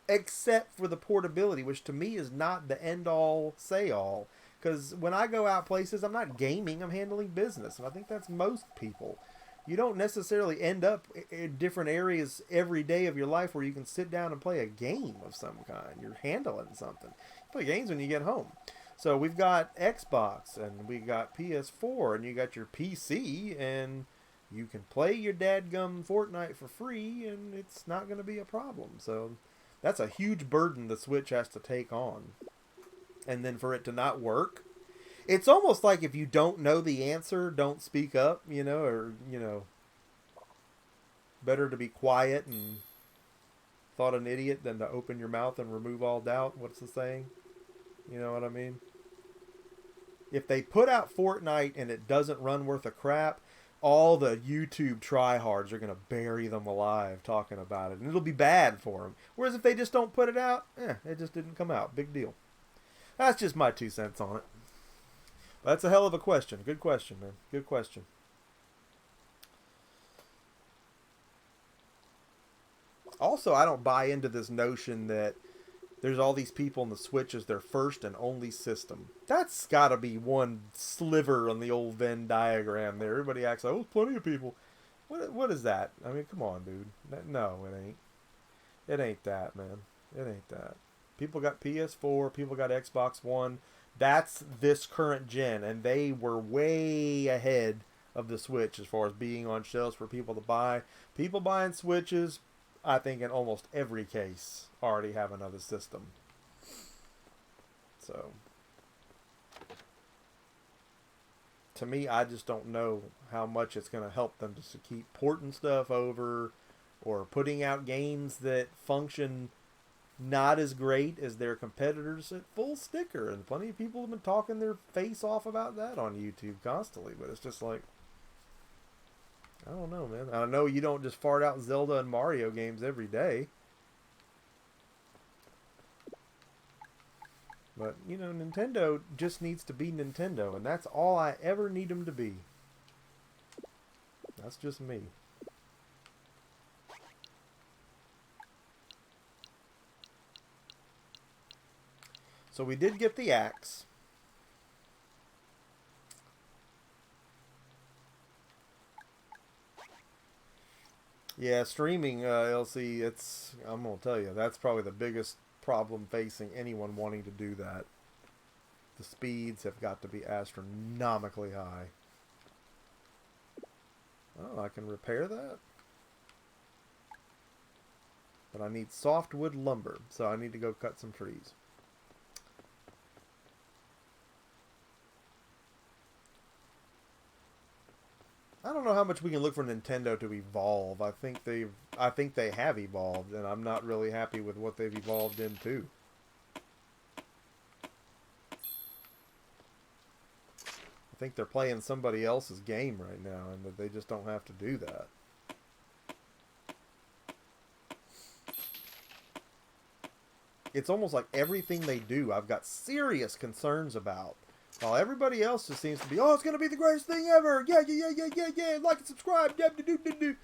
Except for the portability, which to me is not the end-all, say-all. Because when I go out places, I'm not gaming, I'm handling business. And I think that's most people. You don't necessarily end up in different areas every day of your life where you can sit down and play a game of some kind. You're handling something. You play games when you get home. So we've got Xbox, and we got PS4, and you got your PC, and you can play your dadgum Fortnite for free, and it's not going to be a problem. So that's a huge burden the Switch has to take on. And then for it to not work, it's almost like if you don't know the answer, don't speak up, or, better to be quiet and thought an idiot than to open your mouth and remove all doubt. What's the saying? You know what I mean? If they put out Fortnite and it doesn't run worth a crap, all the YouTube tryhards are going to bury them alive talking about it. And it'll be bad for them. Whereas if they just don't put it out, it just didn't come out. Big deal. That's just my 2 cents on it. But that's a hell of a question. Good question, man. Good question. Also, I don't buy into this notion that there's all these people in the Switch as their first and only system. That's got to be one sliver on the old Venn diagram there. Everybody acts like, oh, plenty of people. What is that? I mean, come on, dude. No, it ain't. It ain't that, man. It ain't that. People got PS4. People got Xbox One. That's this current gen, and they were way ahead of the Switch as far as being on shelves for people to buy. People buying Switches, I think in almost every case, already have another system. So, to me, I just don't know how much it's going to help them to keep porting stuff over or putting out games that function not as great as their competitors at full sticker, and plenty of people have been talking their face off about that on YouTube constantly, but it's just like, I don't know, man. I know you don't just fart out Zelda and Mario games every day. But, you know, Nintendo just needs to be Nintendo, and that's all I ever need them to be. That's just me. So we did get the axe. Yeah, streaming, LC, I'm going to tell you, that's probably the biggest problem facing anyone wanting to do that. The speeds have got to be astronomically high. Oh, I can repair that? But I need softwood lumber, so I need to go cut some trees. I don't know how much we can look for Nintendo to evolve. I think they have evolved, and I'm not really happy with what they've evolved into. I think they're playing somebody else's game right now, and that they just don't have to do that. It's almost like everything they do, I've got serious concerns about. While everybody else just seems to be, oh, it's going to be the greatest thing ever. Yeah, yeah, yeah, yeah, yeah, yeah. Like and subscribe. Yeah, do, do, do.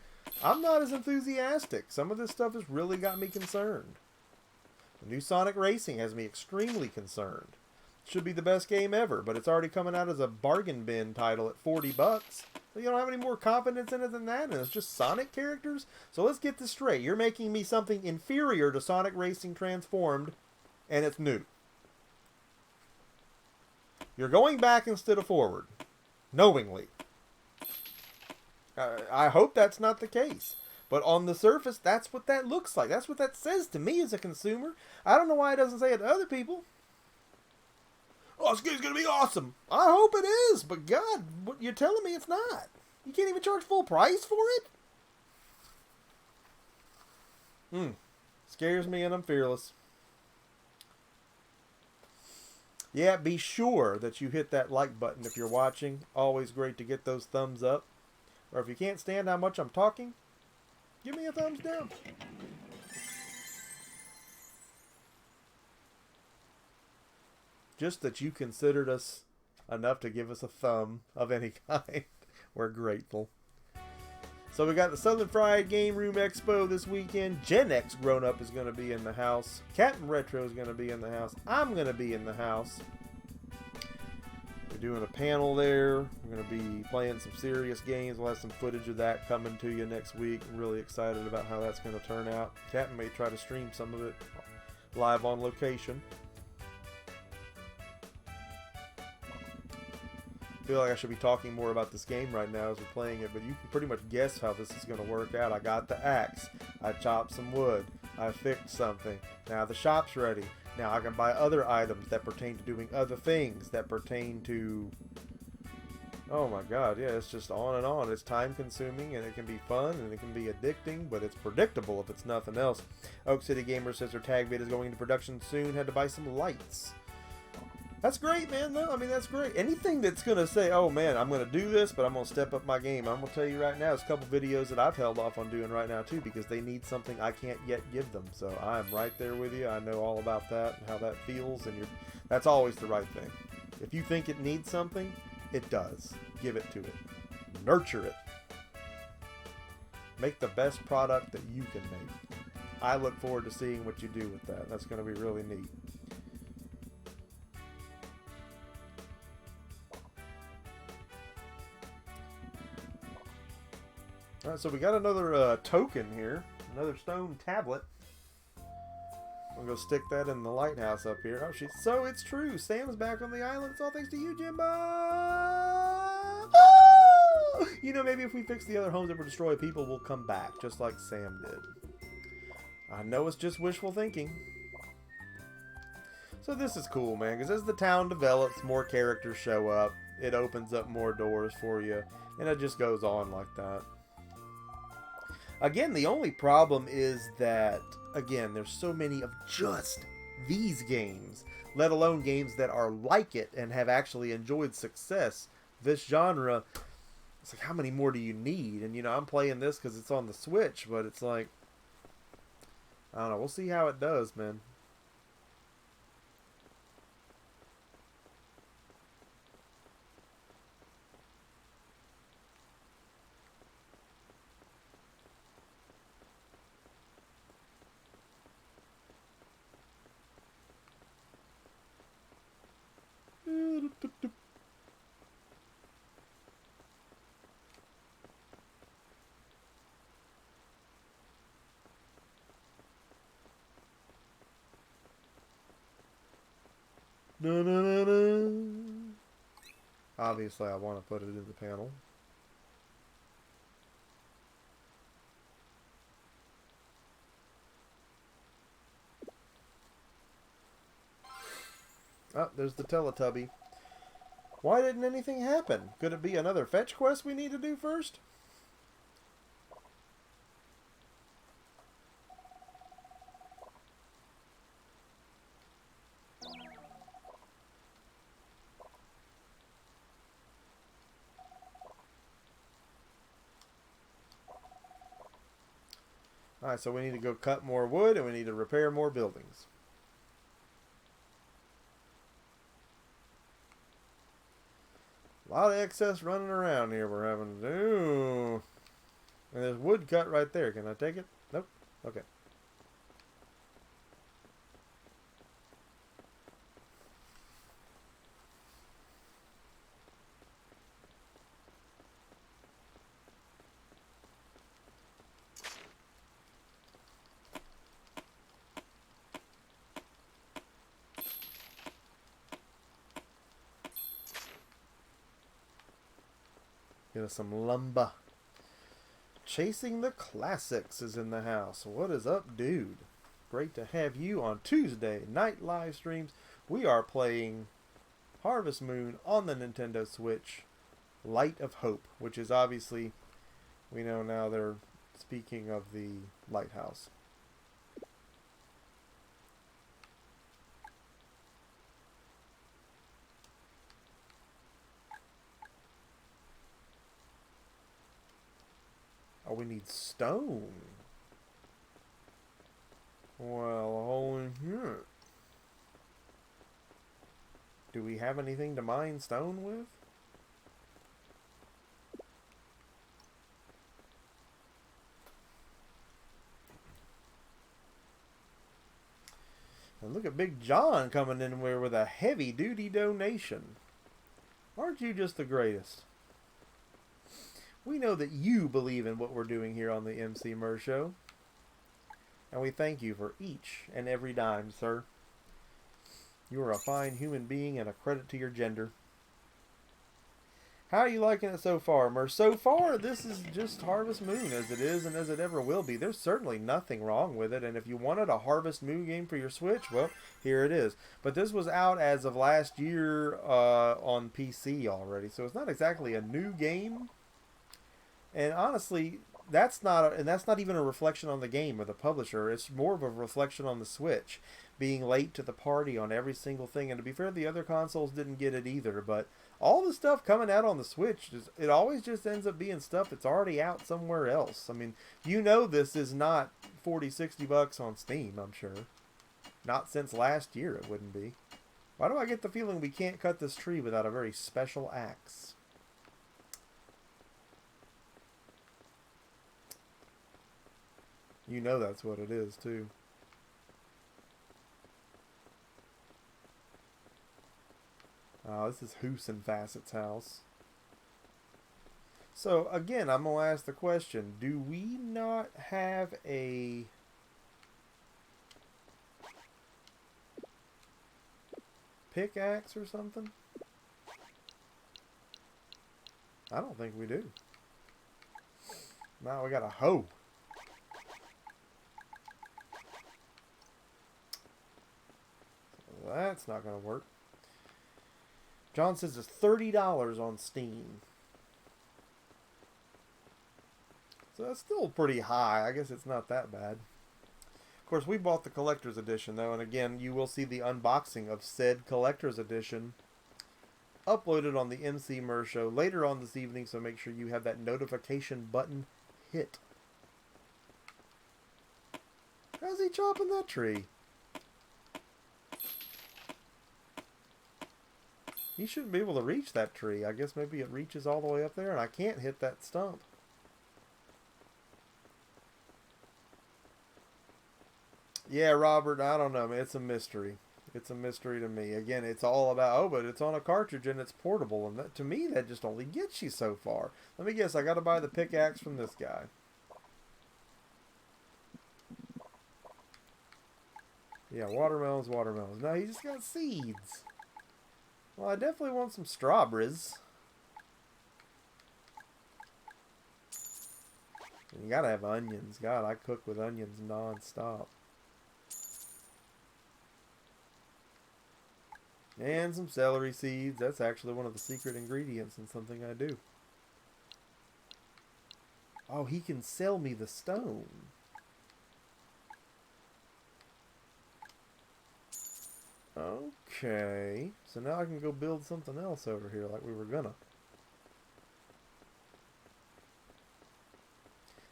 I'm not as enthusiastic. Some of this stuff has really got me concerned. The new Sonic Racing has me extremely concerned. It should be the best game ever, but it's already coming out as a bargain bin title at $40. So you don't have any more confidence in it than that, and it's just Sonic characters? So let's get this straight. You're making me something inferior to Sonic Racing Transformed, and it's new. You're going back instead of forward. Knowingly. I hope that's not the case. But on the surface, that's what that looks like. That's what that says to me as a consumer. I don't know why it doesn't say it to other people. Oh, this game's going to be awesome. I hope it is. But God, you're telling me it's not. You can't even charge full price for it? Scares me, and I'm fearless. Yeah, be sure that you hit that like button if you're watching. Always great to get those thumbs up. Or if you can't stand how much I'm talking, give me a thumbs down. Just that you considered us enough to give us a thumb of any kind. We're grateful. So we got the Southern Fried Game Room Expo this weekend. Gen X Grown Up is going to be in the house. Captain Retro is going to be in the house. I'm going to be in the house. We're doing a panel there. We're going to be playing some serious games. We'll have some footage of that coming to you next week. I'm really excited about how that's going to turn out. Captain may try to stream some of it live on location. I feel like I should be talking more about this game right now as we're playing it, but you can pretty much guess how this is going to work out. I got the axe. I chopped some wood. I fixed something. Now the shop's ready. Now I can buy other items that pertain to doing other things that pertain to... Oh my god, yeah, it's just on and on. It's time consuming, and it can be fun, and it can be addicting, but it's predictable if it's nothing else. Oak City Gamer says their tag vid is going into production soon. Had to buy some lights. That's great, man, though. I mean, that's great. Anything that's going to say, oh, man, I'm going to do this, but I'm going to step up my game. I'm going to tell you right now, there's a couple videos that I've held off on doing right now, too, because they need something I can't yet give them. So I'm right there with you. I know all about that and how that feels, and that's always the right thing. If you think it needs something, it does. Give it to it. Nurture it. Make the best product that you can make. I look forward to seeing what you do with that. That's going to be really neat. Alright, so we got another token here. Another stone tablet. I'm going to go stick that in the lighthouse up here. Oh, so it's true. Sam's back on the island. It's all thanks to you, Jimbo. Oh! You know, maybe if we fix the other homes that were destroyed, people will come back, just like Sam did. I know it's just wishful thinking. So this is cool, man, because as the town develops, more characters show up. It opens up more doors for you, and it just goes on like that. Again, the only problem is that again, there's so many of just these games, let alone games that are like it and have actually enjoyed success. This genre, it's like, how many more do you need? And, I'm playing this because it's on the Switch, but it's like, I don't know. We'll see how it does, man. No, no, no, no. Obviously, I want to put it in the panel. Oh, there's the Teletubby. Why didn't anything happen? Could it be another fetch quest we need to do first? Alright, so we need to go cut more wood and we need to repair more buildings. A lot of excess running around here we're having to do. And there's wood cut right there. Can I take it? Nope. Okay. Get us some lumber. Chasing the Classics is in the house. What is up, dude? Great to have you on Tuesday night live streams. We are playing Harvest Moon on the Nintendo Switch. Light of Hope, which is obviously, we know now they're speaking of the lighthouse. Oh, we need stone. Well, a hole in here. Do we have anything to mine stone with? And look at Big John coming in here with a heavy-duty donation. Aren't you just the greatest? We know that you believe in what we're doing here on the Emceemur Show. And we thank you for each and every dime, sir. You are a fine human being and a credit to your gender. How are you liking it so far, Mer? So far, this is just Harvest Moon as it is and as it ever will be. There's certainly nothing wrong with it. And if you wanted a Harvest Moon game for your Switch, well, here it is. But this was out as of last year on PC already. So it's not exactly a new game. And honestly, that's not even a reflection on the game or the publisher. It's more of a reflection on the Switch being late to the party on every single thing. And to be fair, the other consoles didn't get it either. But all the stuff coming out on the Switch, it always just ends up being stuff that's already out somewhere else. I mean, this is not $40-$60 on Steam, I'm sure. Not since last year it wouldn't be. Why do I get the feeling we can't cut this tree without a very special axe? You know that's what it is, too. Oh, this is Hoos and Facet's house. So, again, I'm going to ask the question. Do we not have a pickaxe or something? I don't think we do. Now we got a hoe. That's not going to work. John says it's $30 on Steam. So that's still pretty high. I guess it's not that bad. Of course, we bought the collector's edition, though, and again, you will see the unboxing of said collector's edition uploaded on the Emceemur show later on this evening, so make sure you have that notification button hit. How's he chopping that tree? He shouldn't be able to reach that tree. I guess maybe it reaches all the way up there, and I can't hit that stump. Yeah, Robert, I don't know, man. It's a mystery. It's a mystery to me. Again, it's all about, oh, but it's on a cartridge and it's portable. And that, to me, that just only gets you so far. Let me guess, I got to buy the pickaxe from this guy. Yeah, watermelons, watermelons. No, he just got seeds. Well, I definitely want some strawberries. And you got to have onions. God, I cook with onions non-stop. And some celery seeds. That's actually one of the secret ingredients in something I do. Oh, he can sell me the stone. Okay. So now I can go build something else over here like we were gonna.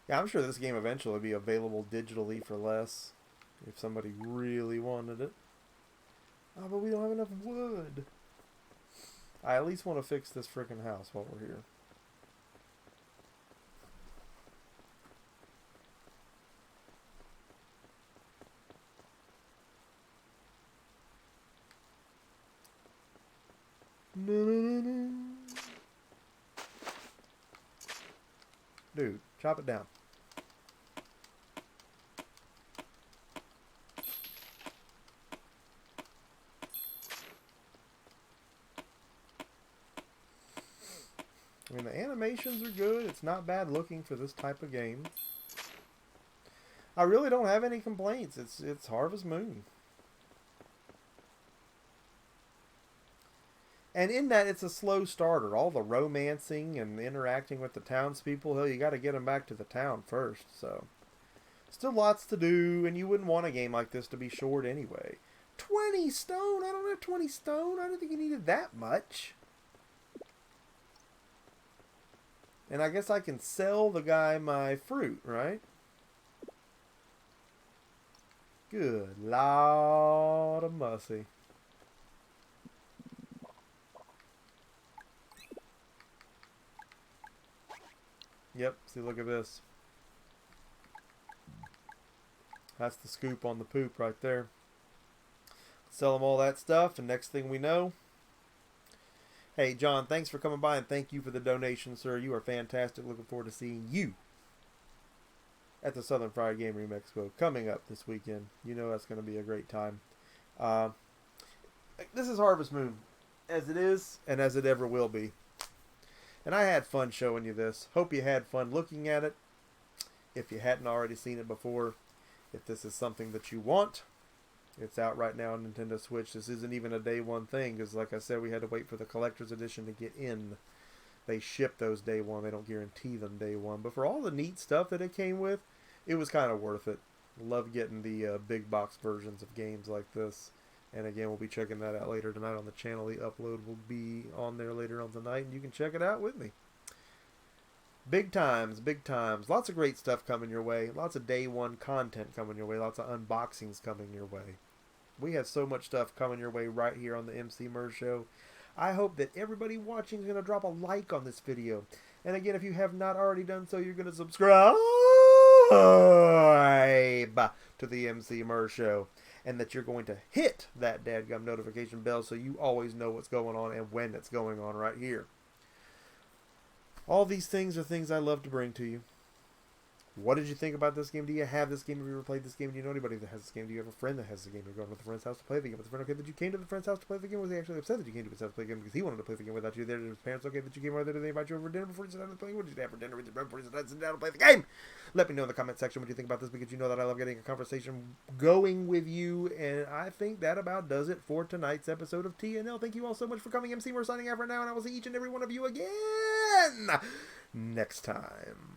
Yeah, I'm sure this game eventually will be available digitally for less if somebody really wanted it. Oh, but we don't have enough wood. I at least want to fix this frickin' house while we're here. Dude, chop it down. I mean, the animations are good. It's not bad looking for this type of game. I really don't have any complaints. It's Harvest Moon. And in that, it's a slow starter. All the romancing and interacting with the townspeople, hell, you got to get them back to the town first. So, still lots to do, and you wouldn't want a game like this to be short anyway. 20 stone? I don't have 20 stone. I didn't think you needed that much. And I guess I can sell the guy my fruit, right? Good Lord of mercy. Yep, see, look at this. That's the scoop on the poop right there. Sell them all that stuff, and next thing we know... Hey, John, thanks for coming by, and thank you for the donation, sir. You are fantastic. Looking forward to seeing you at the Southern Fried Gaming Expo coming up this weekend. You know that's going to be a great time. This is Harvest Moon, as it is, and as it ever will be. And I had fun showing you this. Hope you had fun looking at it. If you hadn't already seen it before, if this is something that you want, it's out right now on Nintendo Switch. This isn't even a day one thing, because like I said, we had to wait for the collector's edition to get in. They ship those day one. They don't guarantee them day one. But for all the neat stuff that it came with, it was kind of worth it. Love getting the big box versions of games like this. And again, we'll be checking that out later tonight on the channel. The upload will be on there later on tonight, and you can check it out with me. Big times, big times. Lots of great stuff coming your way. Lots of day one content coming your way. Lots of unboxings coming your way. We have so much stuff coming your way right here on the Emceemur show. I hope that everybody watching is going to drop a like on this video. And again, if you have not already done so, you're going to subscribe to the Emceemur show. And that you're going to hit that dadgum notification bell so you always know what's going on and when it's going on right here. All these things are things I love to bring to you. What did you think about this game? Do you have this game? Have you ever played this game? Do you know anybody that has this game? Do you have a friend that has the game? You're going to the friend's house to play the game. Was the friend okay that you came to the friend's house to play the game? Was he actually upset that you came to his house to play the game because he wanted to play the game without you there? Did his parents okay that you came over there? Did they invite you over for dinner before you sit down and play? What did you have for dinner? Before you sit down and play the game? Let me know in the comment section what you think about this, because you know that I love getting a conversation going with you. And I think that about does it for tonight's episode of TNL. Thank you all so much for coming. Emceemur signing out right now, and I will see each and every one of you again next time.